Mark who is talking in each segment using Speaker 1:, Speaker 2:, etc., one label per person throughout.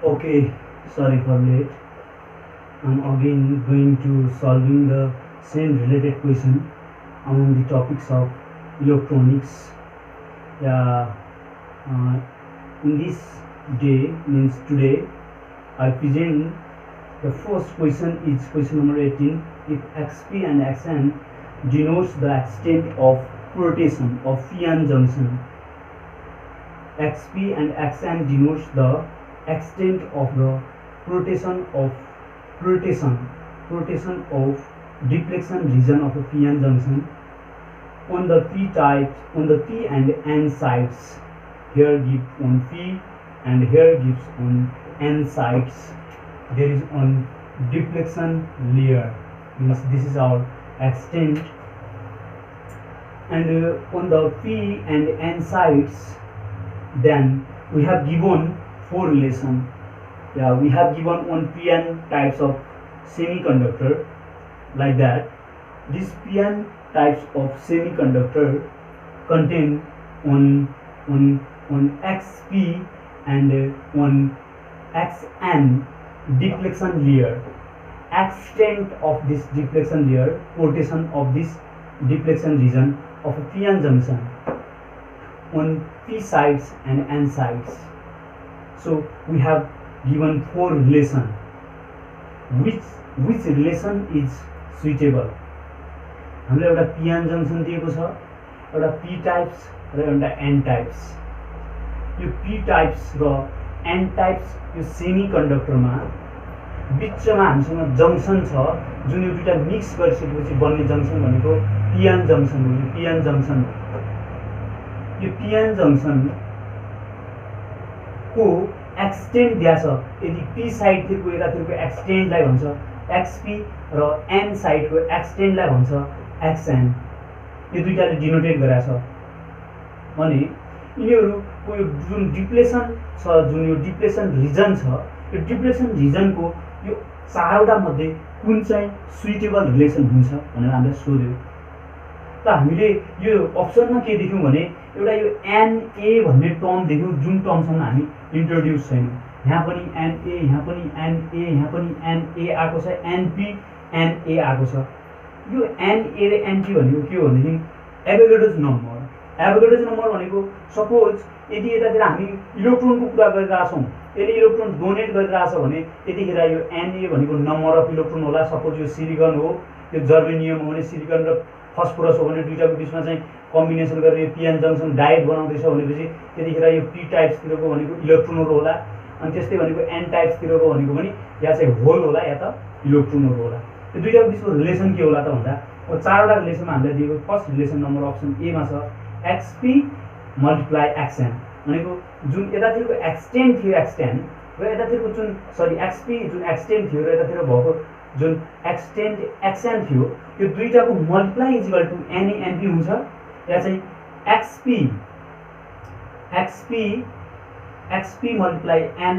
Speaker 1: Okay, sorry for late. I'm again going to solving the same related question among the topics of electronics. Yeah, uh, in this day means today, I present the first question is question number 18. If Xp and Xn denotes the extent of rotation of p-n junction, Xp and Xn denotes the extent of the rotation of rotation of deflection region of a p-n junction on the p and n sides. Here gives on p and here gives on n sides. There is on deflection layer, means this is our extent, and on the p and n sides, then we have given four relation. Yeah, we have given on p-n types of semiconductor, like that. This p-n types of semiconductor contain on xp and on xn deflection layer. Extent of this deflection layer, rotation of this deflection region of a p-n junction on p sides and n sides. So we have given four relation. Which relation is suitable? हामीलाई एउटा p-n junction दिएको छ, एउटा p types र एउटा n types. यो p types र n types यो सेमिकन्डक्टरमा बिचमा हामीसँग junction छ, जुन यो दुईटा मिक्स गरिसकेपछि बन्ने जंक्सन भनेको p-n जंक्सन हो. यो p-n जंक्सन हो. यो p-n जंक्सन को एक्सटेन्ट दिया छ. यदि p साइड तिरको यतातिरको एक्सटेन्टलाई भन्छ xp र n साइडको एक्सटेन्टलाई भन्छ xn. यो दुईटाले डिनोटेट गरेको छ भने यिनीहरुको यो जुन डिप्लेसन छ, जुन यो डिप्लेसन रिजन छ, यो डिप्लेसन रिजनको यो चारवटा मध्ये कुन चाहिँ सुइटेबल रिलेसन हुन्छ भनेर हामीले सोध्यो. त हामीले यो अप्सनमा के देख्यौं भने एउटा यो na भन्ने टर्म देख्यौं, जुन टर्मसँग हामी इन्ट्रोड्युस छैनौं. यहाँ पनि na, यहाँ पनि na, यहाँ पनि na आको छ, np na आको छ. यो na र np भनेको के हो भनेदेखि एभोगाड्रोस नम्बर. एभोगाड्रोस नम्बर भनेको सपोज यदि यतातिर हामी इलेक्ट्रोनको कुरा गरिरहेका छौं, यसले इलेक्ट्रोन डोनेट गरिरहेछ भने यतिखेर यो na भनेको नम्बर अफ इलेक्ट्रोन होला. सपोज यो सिलिकन हो, यो जर्मेनियम हो भने सिलिकन र फस्फोरस हो भने दुईटाको बिचमा चाहिँ कम्बिनेसन गरेर यो p-n जंक्सन डाइड बनाउँदैछ भनेपछि त्यतिखेर यो p टाइप्सतिरको भनेको इलेक्ट्रोनहरु होला, अनि त्यस्तै भनेको n टाइप्सतिरको भनेको पनि या चाहिँ होल होला या त इलेक्ट्रोनहरु होला. यो दुईटाको बिचको रिलेसन के होला त भन्दा अब चारवटा रिलेसनमा हामीले दिएको first relation number option A मा छ xp मल्टिप्लाई xn भनेको जुन यतातिरको एक्सटेन्ट थियो xn र यतातिरको जुन xp जुन एक्सटेन्ट थियो र यतातिर भएको जुन एक्सटेन्ट xn थियो, यो दुईटाको multiply equal to na np हुन्छ, या चाहिँ xp multiply na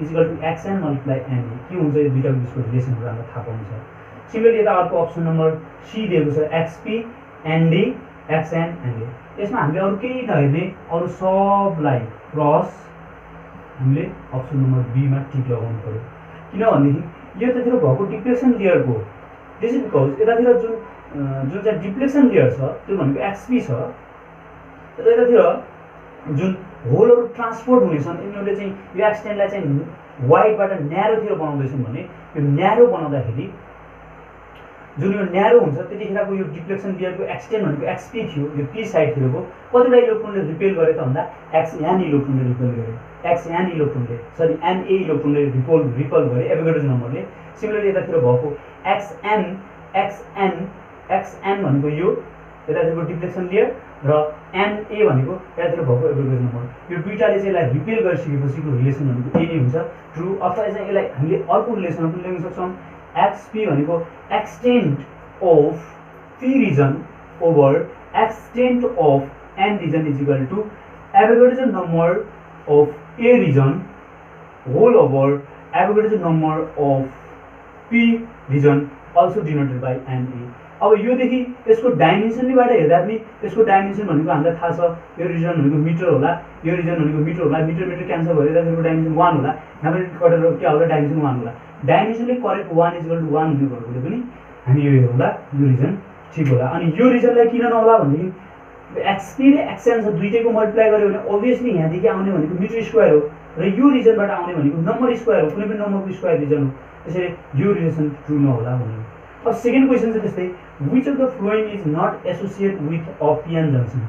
Speaker 1: equal to xn multiply na के हुन्छ. यो दुईटाको बिचको रिलेसनहरु हामीले थाहा पाउँछ. सिमिलरली यता अर्को अप्सन नम्बर सी दिएको छ xp nd xn nd. यसमा हामीले अरु केही नहेर्ने, अरु सबलाई क्रस हामीले अप्सन नम्बर बी मा टिक लगाउनु पर्यो. किनभनेदेखि यो यतातिर भएको डिप्लेसन लेयरको दिस इज बिकज यतातिर जुन चाहिँ डिप्लेसन लेयर छ त्यो भनेको xp छ, र यतातिर जुन होलहरु ट्रान्सपोर्ट हुनेछन् यिनीहरुले चाहिँ यो एक्सटेन्टलाई चाहिँ वाइडबाट न्यारोतिर बनाउँदैछन् भने यो न्यारो बनाउँदाखेरि जुन यो न्यारो हुन्छ त्यतिखेरको यो डिफ्लेक्सन लेयरको एक्सटेन्ट भनेको xp थियो, यो p साइडतिरको कतिवटा इलेक्ट्रोनले रिपेल गरे त भन्दा xn इलेक्ट्रोनले रिपेल गरे, xn इलेक्ट्रोनले na इलेक्ट्रोनले रिपेल गरे एभोगाड्रोस नम्बरले. सिमिलरली यतातिर भएको xn भनेको यो यतातिरको डिफ्लेक्सन लेयर र na भनेको यतातिर भएको एभोगाड्रोस नम्बर. यो दुईटाले चाहिँ यसलाई रिपेल गरिसकेपछिको रिलेसन भनेको ए नै हुन्छ, ट्रु. अथवा चाहिँ यसलाई हामीले अर्को रिलेसन पनि लेख्न सक्छौं. xp भनेको extent of p region over extent of n region is equal to Avogadro's number of a region whole over Avogadro's number of p region also denoted by na. अब योदेखि यसको डाइमेन्सनबाट हेर्दा पनि यसको डाइमेन्सन भनेको हामीलाई थाहा छ, यो रिजन भनेको मिटर होला, यो रिजन भनेको मिटर होला, मिटर मिटर क्यान्सल भएर त्यसको डाइमेन्सन 1 होला, यहाँबाट कटेर के होला डाइमेन्सन 1 होला। डाइमेन्सनले करेक्ट 1 = 1 हुने भएकोले पनि हामी यो हेरौँला, यो रिजन ठिक होला। अनि यो रिजनलाई किन नहोला भनेदेखि एक्सपी र एक्सएन छ दुईटैको मल्टिप्लाई गर्यो भने अभियसली यहाँदेखि आउने भनेको मिटर स्क्वायर हो र यो रिजनबाट आउने भनेको नम्बर स्क्वायर हो, कुनै पनि नम्बरको स्क्वायर रिजन हो, त्यसैले यो रिलेसन ट्रु नहोला भनेको। अब सेकेन्ड क्वेसन चाहिँ त्यस्तै, which of the following is not associate with a PN junction.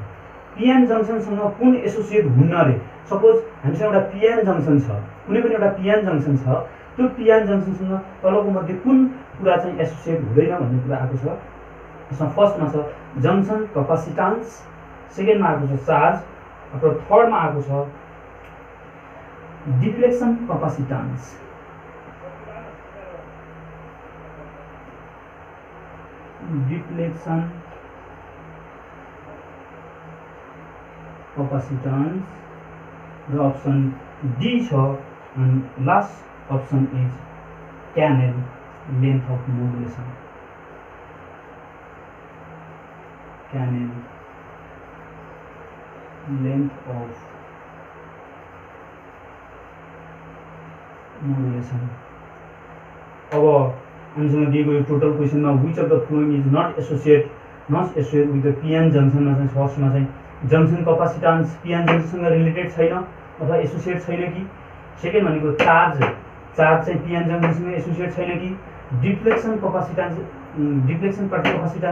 Speaker 1: PN जङ्सनसँग कुन एसोसिएट हुन्न रे। सपोज हामीसँग एउटा पिएन जङ्सन छ, कुनै पनि एउटा पिएन जङ्सन छ, त्यो पिएन जङ्सनसँग तलको मध्ये कुन कुरा चाहिँ एसोसिएट हुँदैन भन्ने कुरा आएको छ। यसमा फर्स्टमा छ जङ्सन कपासिटान्स, सेकेन्डमा आएको छ चार्ज, र थर्डमा आएको छ डिफ्लेक्सन कपासिटान्स। डिफ्लेक्सन कपासिटान्स र अप्सन डी छ, and last option is channel length of modulation. Channel length of modulation. अब हामीसँग दिएको यो टोटल क्वेसनमा which of the following is not associate with the PN जङ्सनमा चाहिँ फर्स्टमा चाहिँ जङ्सन कपासिटान्स पिएन जङ्सनसँग रिलेटेड छैन अथवा एसोसिएट छैन कि, सेकेन्ड भनेको चार्ज चाहिँ पिएन जङ्सनसँग एसोसिएट छैन कि, डिफ्लेक्सन कपासिटान्स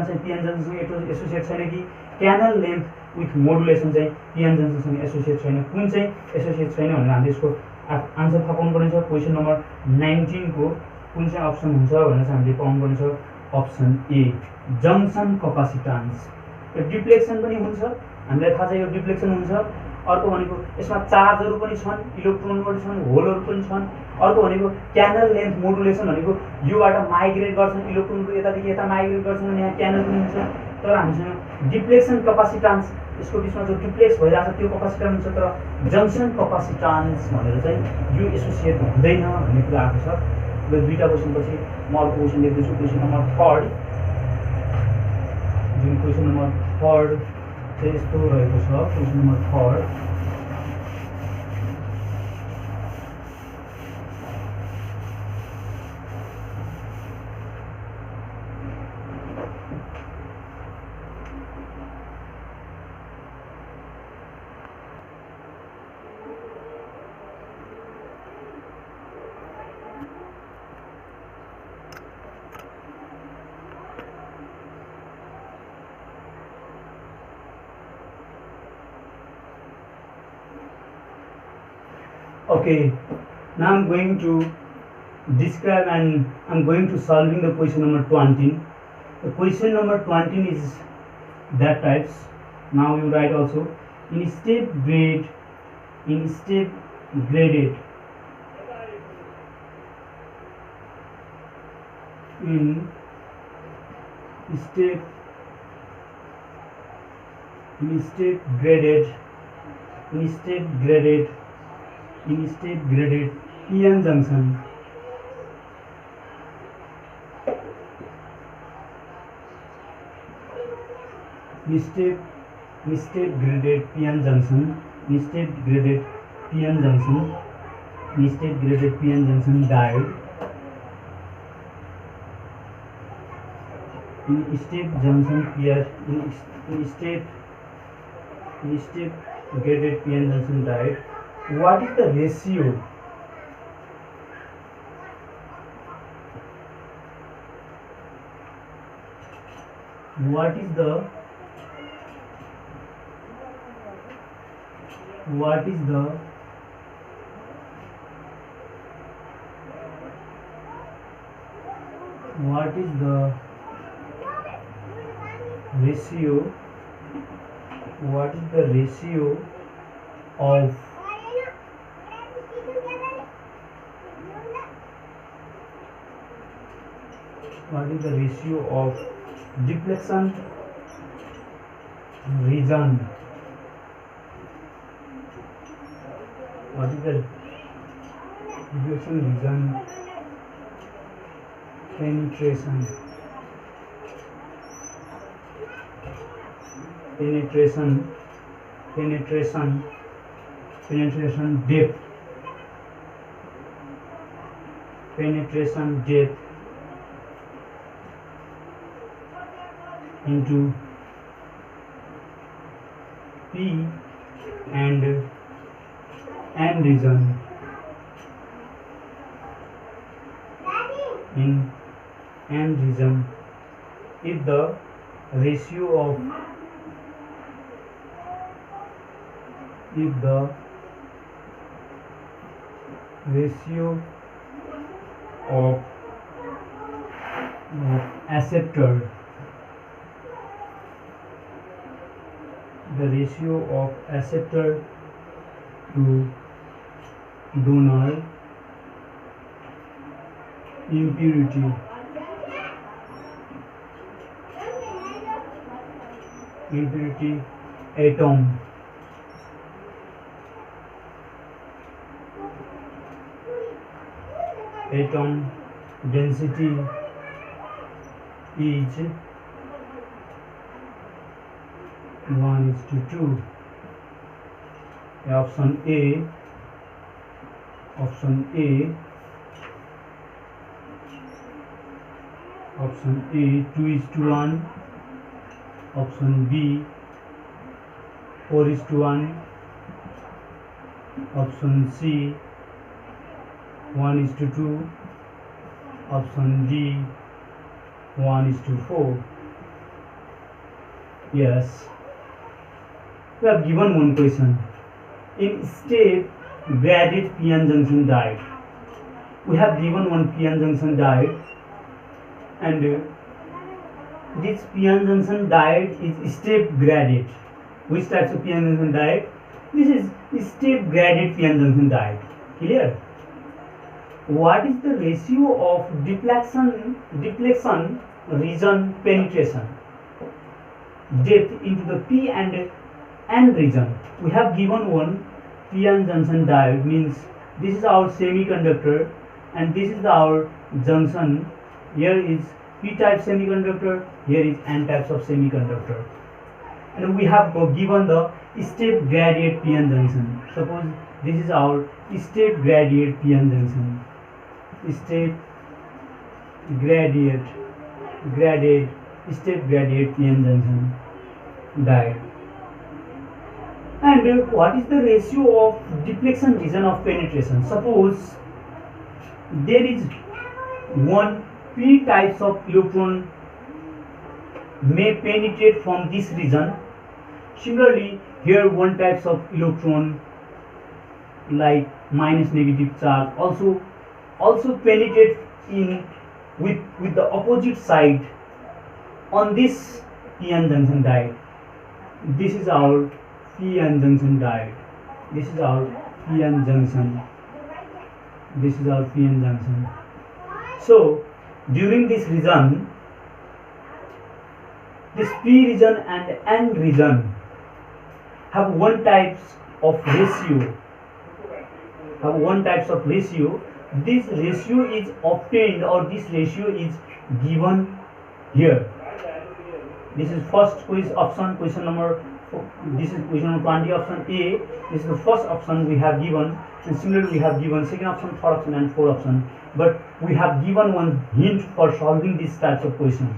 Speaker 1: चाहिँ पिएन जङ्सनसँग एसोसिएट छैन कि, क्यानल लेन्थ विथ मोडुलेसन चाहिँ पिएन जङ्सनसँग एसोसिएट छैन, कुन चाहिँ एसोसिएट छैन भनेर हामीले यसको आन्सर थाहा पाउनुपर्ने छ। क्वेसन नम्बर 19 को कुन चाहिँ अप्सन हुन्छ भनेर चाहिँ हामीले पाउनुपर्ने छ, अप्सन ए जङ्सन कपासिटान्स। यो डिफ्लेक्सन पनि हुन्छ, हामीलाई थाहा छ यो डिफ्लेक्सन हुन्छ। अर्को भनेको यसमा चार्जहरू पनि छन्, इलेक्ट्रोन पनि छन्, होलहरू पनि छन्। अर्को भनेको क्यानल लेन्थ मोडुलेसन भनेको योबाट माइग्रेट गर्छन्, इलेक्ट्रोनहरू यतादेखि यता माइग्रेट गर्छन् भने यहाँ क्यानल पनि हुन्छ। तर हामीसँग डिफ्लेक्सन कपासिटान्स यसको बिचमा जो डिफ्लेक्स भइरहेको छ त्यो कपासिटान्स हुन्छ, तर जङ्सन कपासिटान्स भनेर चाहिँ यो एसोसिएट हुँदैन भन्ने कुरा आएको छ। र दुईवटा क्वेसनपछि म अर्को क्वेसन लेख्दैछु, क्वेसन नम्बर 3 जुन क्वेसन नम्बर 3 चाहिँ यस्तो रहेको छ। Question number 3 Okay, now I'm going to describe and I'm going to solving the question number 20. The question number 20 is that types. Now you write also in step graded in step graded PN junction step graded PN junction diode in step graded PN junction diode. What is the ratio? What is the ratio? What is the ratio of deflection region? What is the deflection region penetration? penetration penetration penetration depth into P and N region. In N region, if the ratio of acceptor, the ratio of acceptor to donor impurity atom density is 1:2. Option A 2:1, option B 4:1, option C 1:2, option D 1:4. Yes, we have given one question. In step graded p-n junction diet, we have given one p-n junction diet, and this p-n junction diet is step graded. Which types of p-n junction diet? This is step graded p-n junction diet. Clear? What is the ratio of deflection region penetration depth into the P and N region? We have given one p-n junction diode, means this is our semiconductor and this is our junction. Here is P type semiconductor, here is N types of semiconductor, and we have given the step gradient p-n junction. Suppose this is our step gradient p-n junction, step gradient p-n junction diode. And what is the ratio of deflection region of penetration? Suppose there is one P types of electron may penetrate from this region. Similarly, here one types of electron like minus negative charge also penetrate in with the opposite side on this p-n junction diode. This is our p-n junction diode. This is our p-n junction. This is our p-n junction. So during this region, this P region and N region have one types of ratio. This ratio is obtained, or this ratio is given here. This is first option, question number. This is question number 20, option A. This is the first option we have given, and similarly we have given second option, third option, and fourth option. But we have given one hint for solving this types of question.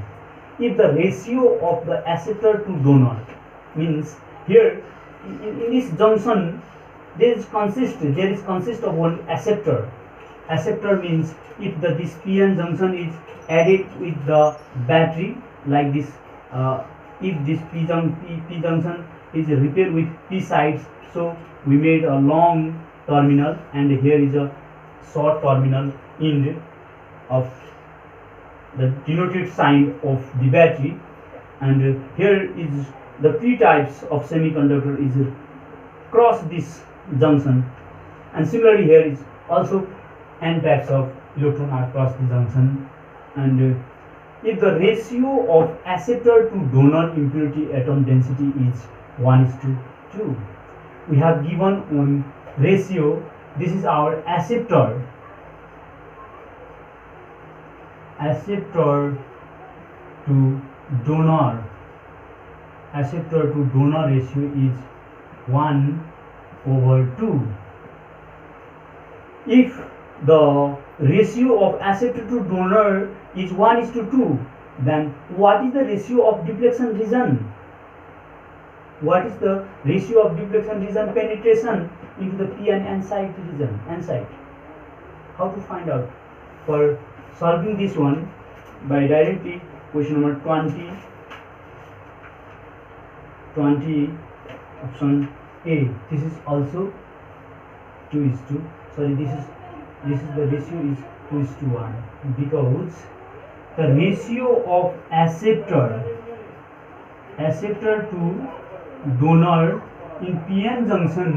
Speaker 1: If the ratio of the acceptor to donor, means here in this junction there is consist of one acceptor. Acceptor means if this p-n junction is added with the battery like this, if this p junction is repaired with p sides, so we made a long terminal and here is a short terminal end of the denoted sign of the battery, and here is the p types of semiconductor is cross this junction, and similarly here is also n types of electron are cross the junction. And if the ratio of acceptor to donor impurity atom density is 1:2, we have given one ratio. This is our acceptor to donor acceptor to donor ratio is 1/2. If the ratio of acceptor to donor is 1:2, then what is the ratio of deflection region? What is the ratio of deflection region penetration into the P and N site region? N site. How to find out? For solving this one, by directly question number 20 option A. This is also 2:2. Sorry, this is the ratio is 2:1, because the ratio of acceptor to donor in PN junction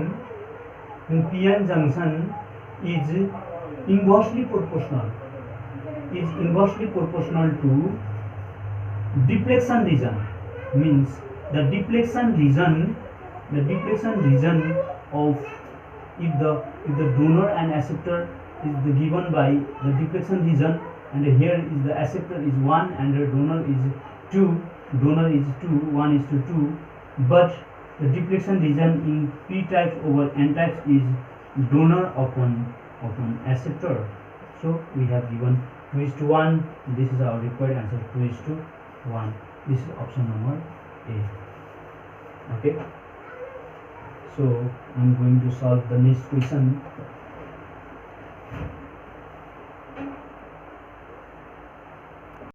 Speaker 1: is inversely proportional to deflection region. Means the deflection region of, if the donor and acceptor is given by the deflection region, and here is the acceptor is 1 and the donor is 2, 1:2, but the deflection region in P types over N types is donor upon acceptor. So we have given 2:1. This is our required answer, 2:1. This is option number A. Okay, so I'm going to solve the next question.